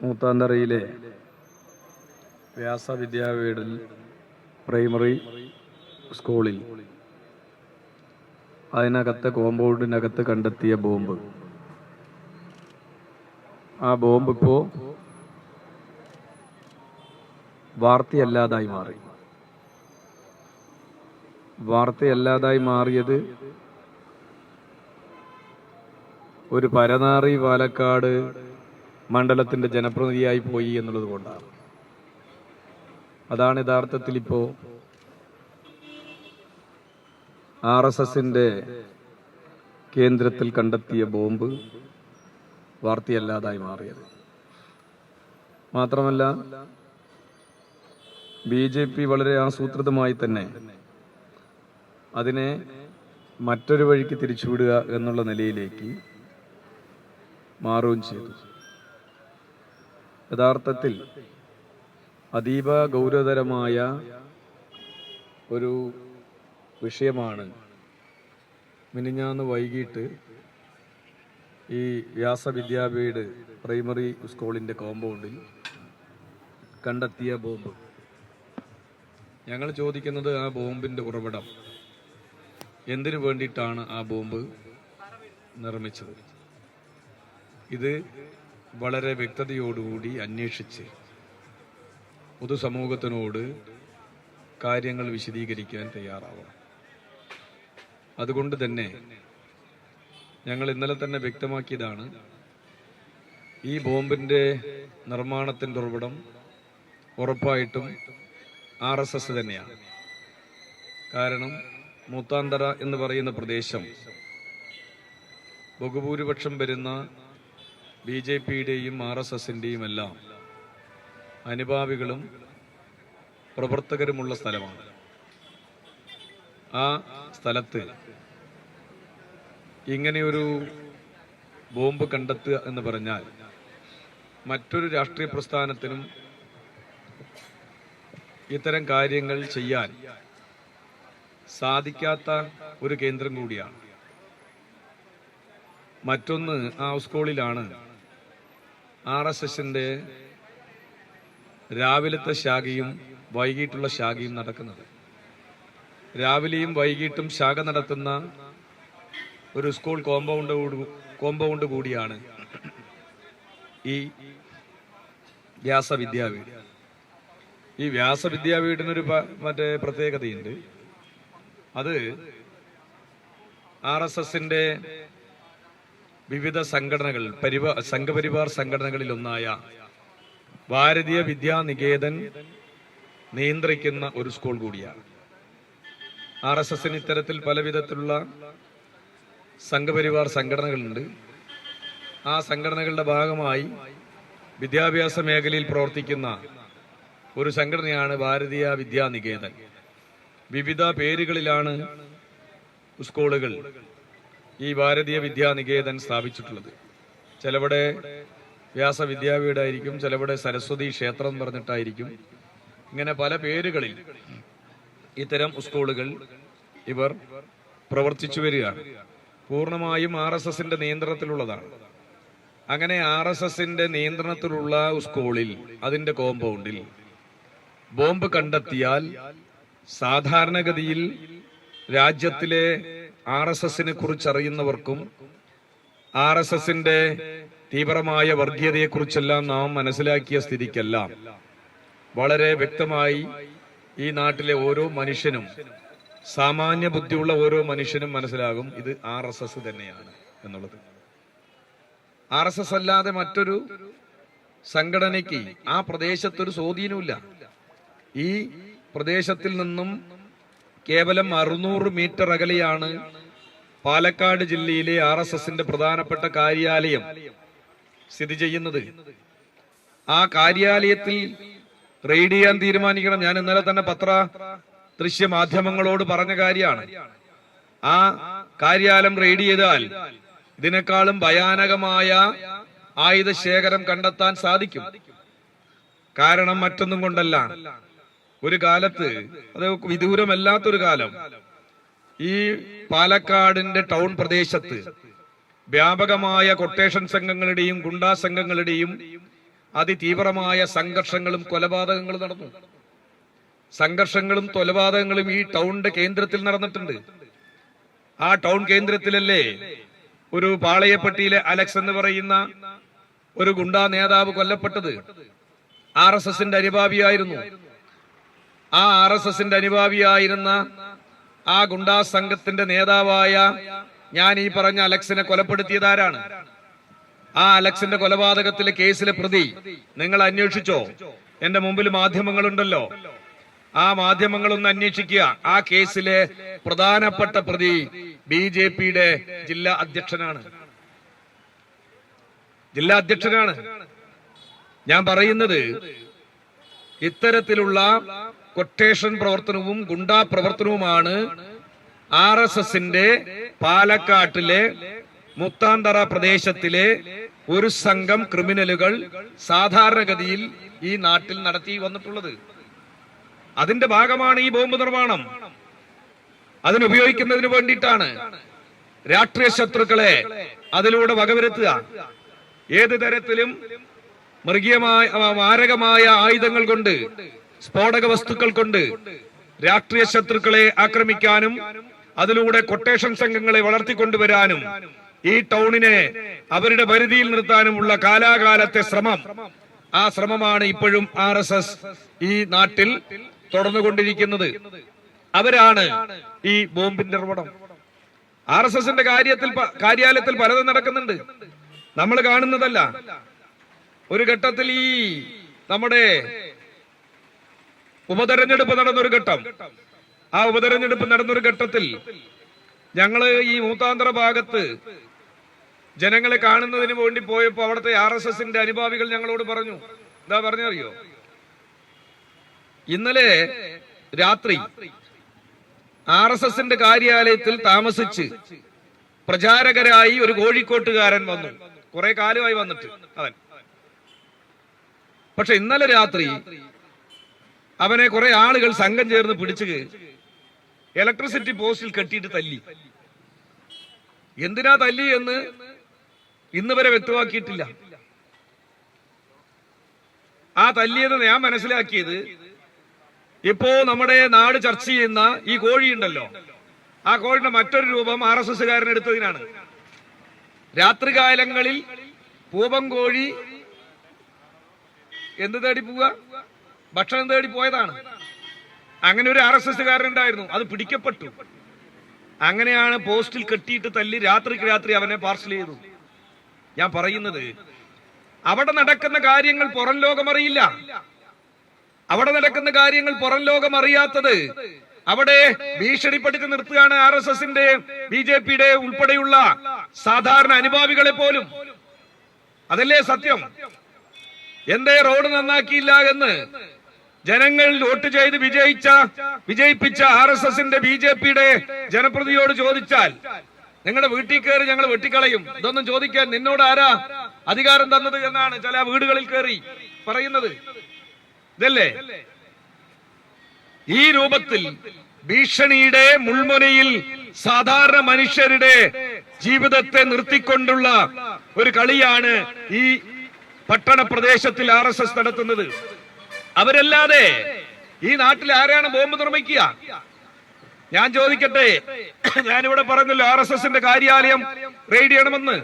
മൂത്താന്തറയിലെ വ്യാസവിദ്യാപീഠത്തിൽ primary സ്കൂളിൽ അതിനകത്ത് കോമ്പൗണ്ടിനകത്ത് കണ്ടെത്തിയ ബോംബ്. ആ ബോംബ് ഇപ്പോൾ വാർത്തയല്ലാതായി മാറി. വാർത്തയല്ലാതായി മാറിയത് ഒരു പരനാറി പാലക്കാട് മണ്ഡലത്തിന്റെ ജനപ്രതിനിധിയായി പോയി എന്നുള്ളത് കൊണ്ടാണ്. അതാണ് യഥാർത്ഥത്തിൽ ഇപ്പോൾ RSSന്റെ കേന്ദ്രത്തിൽ കണ്ടെത്തിയ ബോംബ് വാർത്തയല്ലാതായി മാറിയത്. മാത്രമല്ല BJP വളരെ ആസൂത്രിതമായി തന്നെ അതിനെ മറ്റൊരു വഴിക്ക് തിരിച്ചുവിടുക എന്നുള്ള നിലയിലേക്ക് മാറുകയും ചെയ്തു. യഥാർത്ഥത്തിൽ അതീവ ഗൗരവതരമായ ഒരു വിഷയമാണ് മിനിഞ്ഞാന്ന് വൈകിട്ട് ഈ വ്യാസവിദ്യാപീഠ പ്രൈമറി സ്കൂളിൻ്റെ കോമ്പൗണ്ടിൽ കണ്ടെത്തിയ ബോംബ്. ഞങ്ങൾ ചോദിക്കുന്നത് ആ ബോംബിൻ്റെ ഉറവിടം, എന്തിനു വേണ്ടിയിട്ടാണ് ആ ബോംബ് നിർമ്മിച്ചത്? ഇത് വളരെ വ്യക്തതയോടുകൂടി അന്വേഷിച്ച് പൊതുസമൂഹത്തിനോട് കാര്യങ്ങൾ വിശദീകരിക്കാൻ തയ്യാറാവണം. അതുകൊണ്ട് തന്നെ ഞങ്ങൾ ഇന്നലെ തന്നെ വ്യക്തമാക്കിയതാണ്, ഈ ബോംബിൻ്റെ നിർമ്മാണത്തിൻ്റെ ഉറവിടം ഉറപ്പായിട്ടും RSS തന്നെയാണ്. കാരണം മൂത്താന്തറ എന്ന് പറയുന്ന പ്രദേശം ബഹുഭൂരിപക്ഷം വരുന്ന BJPയുടെയും RSSന്റെയും എല്ലാം അനുഭാവികളും പ്രവർത്തകരുമുള്ള സ്ഥലമാണ്. ആ സ്ഥലത്ത് ഇങ്ങനെയൊരു ബോംബ് കണ്ടെത്തുക എന്ന് പറഞ്ഞാൽ മറ്റൊരു രാഷ്ട്രീയ പ്രസ്ഥാനത്തിനും ഇത്തരം കാര്യങ്ങൾ ചെയ്യാൻ സാധിക്കാത്ത ഒരു കേന്ദ്രം കൂടിയാണ്. മറ്റൊന്ന്, ആ സ്കൂളിലാണ് RSSന്റെ രാവിലത്തെ ശാഖയും വൈകിട്ടുള്ള ശാഖയും നടക്കുന്നത്. രാവിലെയും വൈകിട്ടും ശാഖ നടത്തുന്ന ഒരു സ്കൂൾ കോമ്പൗണ്ട് കൂടിയാണ് ഈ വ്യാസവിദ്യാപീഠ. ഈ വ്യാസവിദ്യാപീഠിനൊരു മറ്റേ പ്രത്യേകതയുണ്ട്. അത് RSSന്റെ വിവിധ സംഘടനകൾ, സംഘപരിവാർ സംഘടനകളിൽ ഒന്നായ ഭാരതീയ വിദ്യാനികേതൻ നിയന്ത്രിക്കുന്ന ഒരു സ്കൂൾ കൂടിയാണ്. RSSന് ഇത്തരത്തിൽ പലവിധത്തിലുള്ള സംഘപരിവാർ സംഘടനകളുണ്ട്. ആ സംഘടനകളുടെ ഭാഗമായി വിദ്യാഭ്യാസ മേഖലയിൽ പ്രവർത്തിക്കുന്ന ഒരു സംഘടനയാണ് ഭാരതീയ വിദ്യാനികേതൻ. വിവിധ പേരുകളിലാണ് സ്കൂളുകൾ ഈ ഭാരതീയ വിദ്യാനികേതൻ സ്ഥാപിച്ചിട്ടുള്ളത്. ചിലവിടെ വ്യാസവിദ്യാപീഠമായിരിക്കും, ചിലവിടെ സരസ്വതി ക്ഷേത്രം എന്ന് പറഞ്ഞിട്ടായിരിക്കും. ഇങ്ങനെ പല പേരുകളിൽ ഇത്തരം സ്കൂളുകൾ ഇവർ പ്രവർത്തിച്ചു വരികയാണ്. പൂർണ്ണമായും RSSന്റെ നിയന്ത്രണത്തിലുള്ളതാണ്. അങ്ങനെ RSSന്റെ നിയന്ത്രണത്തിലുള്ള സ്കൂളിൽ, അതിന്റെ കോമ്പൗണ്ടിൽ ബോംബ് കണ്ടെത്തിയാൽ സാധാരണഗതിയിൽ രാജ്യത്തിലെ RSSനെ കുറിച്ചറിയുന്നവർക്കും RSSന്റെ തീവ്രമായ വർഗീയതയെക്കുറിച്ചെല്ലാം നാം മനസ്സിലാക്കിയ സ്ഥിതിക്കെല്ലാം വളരെ വ്യക്തമായി ഈ നാട്ടിലെ ഓരോ മനുഷ്യനും, സാമാന്യ ബുദ്ധിയുള്ള ഓരോ മനുഷ്യനും മനസ്സിലാകും ഇത് RSS തന്നെയാണ് എന്നുള്ളത്. RSS അല്ലാതെ മറ്റൊരു സംഘടനയ്ക്ക് ആ പ്രദേശത്തൊരു സ്വാധീനമില്ല. ഈ പ്രദേശത്തിൽ നിന്നും കേവലം 600 മീറ്റർ അകലെയാണ് പാലക്കാട് ജില്ലയിലെ RSSന്റെ പ്രധാനപ്പെട്ട കാര്യാലയം സ്ഥിതി ചെയ്യുന്നത്. ആ കാര്യാലയത്തിൽ റെയ്ഡ് ചെയ്യാൻ തീരുമാനിക്കണം. ഞാൻ ഇന്നലെ തന്നെ ദൃശ്യ മാധ്യമങ്ങളോട് പറഞ്ഞ കാര്യമാണ്. ആ കാര്യാലയം റെയ്ഡ് ചെയ്താൽ ഇതിനേക്കാളും ഭയാനകമായ ആയുധ ശേഖരം കണ്ടെത്താൻ സാധിക്കും. കാരണം മറ്റൊന്നും കൊണ്ടല്ല, ഒരു കാലത്ത്, അത് വിദൂരമല്ലാത്തൊരു കാലം, ഈ പാലക്കാടിന്റെ ടൗൺ പ്രദേശത്ത് വ്യാപകമായ കൊട്ടേഷൻ സംഘങ്ങളുടെയും ഗുണ്ടാ സംഘങ്ങളുടെയും അതിതീവ്രമായ സംഘർഷങ്ങളും കൊലപാതകങ്ങളും നടന്നു. സംഘർഷങ്ങളും കൊലപാതകങ്ങളും ഈ ടൗണിന്റെ കേന്ദ്രത്തിൽ നടന്നിട്ടുണ്ട്. ആ ടൗൺ കേന്ദ്രത്തിലല്ലേ ഒരു പാളയപ്പട്ടിയിലെ അലക്സ് എന്ന് പറയുന്ന ഒരു ഗുണ്ടാ നേതാവ് കൊല്ലപ്പെട്ടത്? RSSന്റെ അനുഭാവിയായിരുന്നു. ആ RSSന്റെ അനുഭാവിയായിരുന്ന ആ ഗുണ്ടാ സംഘത്തിന്റെ നേതാവായ ഞാൻ ഈ പറഞ്ഞ അലക്സിനെ കൊലപ്പെടുത്തിയതാരാണ്? ആ അലക്സിന്റെ കൊലപാതകത്തിലെ കേസിലെ പ്രതി നിങ്ങൾ അന്വേഷിച്ചോ? എന്റെ മുമ്പിൽ മാധ്യമങ്ങളുണ്ടല്ലോ, ആ മാധ്യമങ്ങളൊന്ന് അന്വേഷിക്കുക. ആ കേസിലെ പ്രധാനപ്പെട്ട പ്രതി BJPയുടെ ജില്ലാ അധ്യക്ഷനാണ്. ഞാൻ പറയുന്നത് ഇത്തരത്തിലുള്ള കൊട്ടേഷൻ പ്രവർത്തനവും ഗുണ്ടാ പ്രവർത്തനവുമാണ് RSSന്റെ പാലക്കാട്ടിലെ മുത്താന്തറ പ്രദേശത്തിലെ ഒരു സംഘം ക്രിമിനലുകൾ സാധാരണഗതിയിൽ ഈ നാട്ടിൽ നടത്തി വന്നിട്ടുള്ളത്. അതിന്റെ ഭാഗമാണ് ഈ ബോംബ് നിർമ്മാണം. അതിനുപയോഗിക്കുന്നതിന് വേണ്ടിയിട്ടാണ് രാഷ്ട്രീയ ശത്രുക്കളെ അതിലൂടെ വകവരുത്തുക. ഏത് തരത്തിലും മൃഗീയമായ മാരകമായ ആയുധങ്ങൾ കൊണ്ട്, സ്ഫോടക വസ്തുക്കൾ കൊണ്ട് രാഷ്ട്രീയ ശത്രുക്കളെ ആക്രമിക്കാനും അതിലൂടെ കൊട്ടേഷൻ സംഘങ്ങളെ വളർത്തിക്കൊണ്ടുവരാനും ഈ ടൗണിനെ അവരുടെ പരിധിയിൽ നിർത്താനുമുള്ള കാലാകാലത്തെ ശ്രമം, ആ ശ്രമമാണ് ഇപ്പോഴും RSS ഈ നാട്ടിൽ തുടർന്നുകൊണ്ടിരിക്കുന്നത്. അവരാണ് ഈ ബോംബിന്റെ നിർമ്മാണം. RSSന്റെ കാര്യാലയത്തിൽ പലതും നടക്കുന്നുണ്ട്, നമ്മൾ കാണുന്നതല്ല. ഒരു ഘട്ടത്തിൽ ഈ നമ്മുടെ ഉപതെരഞ്ഞെടുപ്പ് നടന്നൊരു ഘട്ടം, ആ ഉപതെരഞ്ഞെടുപ്പ് നടന്നൊരു ഘട്ടത്തിൽ ഞങ്ങള് ഈ മൂത്താന്തറ ഭാഗത്ത് ജനങ്ങളെ കാണുന്നതിന് വേണ്ടി പോയപ്പോ അവിടുത്തെ RSSന്റെ അനുഭാവികൾ ഞങ്ങളോട് പറഞ്ഞു, എന്താ പറഞ്ഞറിയോ? ഇന്നലെ രാത്രി RSSന്റെ കാര്യാലയത്തിൽ താമസിച്ച് പ്രചാരകരായി ഒരു കോഴിക്കോട്ടുകാരൻ വന്നു. കുറെ കാലമായി വന്നിട്ട് അവൻ. പക്ഷെ ഇന്നലെ രാത്രി അവനെ കുറെ ആളുകൾ സംഘം ചേർന്ന് പിടിച്ച് ഇലക്ട്രിസിറ്റി പോസ്റ്റിൽ കെട്ടിയിട്ട് തല്ലി. എന്തിനാ തല്ലി എന്ന് ഇന്ന് വരെ വ്യക്തമാക്കിയിട്ടില്ല. ആ തല്ലിയത് ഞാൻ മനസ്സിലാക്കിയത്, ഇപ്പോ നമ്മുടെ നാട് ചർച്ച ചെയ്യുന്ന ഈ കോഴിയുണ്ടല്ലോ, ആ കോഴിയുടെ മറ്റൊരു രൂപം RSSകാരൻ എടുത്തതിനാണ്. രാത്രികാലങ്ങളിൽ പൂവൻ കോഴി എന്ത് തേടി പോവുക? ഭക്ഷണം തേടി പോയതാണ്. അങ്ങനെ ഒരു RSSകാരൻ ഉണ്ടായിരുന്നു, അത് പിടിക്കപ്പെട്ടു. അങ്ങനെയാണ് പോസ്റ്റിൽ കെട്ടിയിട്ട് തല്ലി രാത്രിക്ക് രാത്രി അവനെ പാർസൽ ചെയ്തു. ഞാൻ പറയുന്നത്, അവിടെ നടക്കുന്ന കാര്യങ്ങൾ പുറം ലോകം അറിയില്ല. അവിടെ നടക്കുന്ന കാര്യങ്ങൾ പുറം ലോകം അറിയാത്തത് അവിടെ ഭീഷണിപ്പെടുത്തി നിർത്തുകയാണ് RSSന്റെ BJPയുടെ ഉൾപ്പെടെയുള്ള സാധാരണ അനുഭാവികളെ പോലും. അതല്ലേ സത്യം? എന്തേ റോഡ് നന്നാക്കിയില്ല എന്ന് ജനങ്ങൾ വോട്ട് ചെയ്ത് വിജയിപ്പിച്ച RSSന്റെ BJPയുടെ ജനപ്രതിയോട് ചോദിച്ചാൽ, നിങ്ങളുടെ വീട്ടിൽ കയറി ഞങ്ങൾ വെട്ടിക്കളയും, ഇതൊന്നും ചോദിക്കാൻ നിന്നോട് ആരാ അധികാരം തന്നത് എന്നാണ് ചില വീടുകളിൽ കയറി പറയുന്നത്. ഇതല്ലേ? ഈ രൂപത്തിൽ ഭീഷണിയുടെ മുൾമുനയിൽ സാധാരണ മനുഷ്യരുടെ ജീവിതത്തെ നിർത്തിക്കൊണ്ടുള്ള ഒരു കളിയാണ് ഈ പട്ടണ പ്രദേശത്തിൽ RSS നടത്തുന്നത്. അവരല്ലാതെ ഈ നാട്ടിൽ ആരാണ് ബോംബ് നിർമ്മിക്കുക? ഞാൻ ചോദിക്കട്ടെ, ഞാനിവിടെ പറഞ്ഞല്ലോ RSSന്റെ കാര്യാലയം റെയ്ഡ് ചെയ്യണമെന്ന്.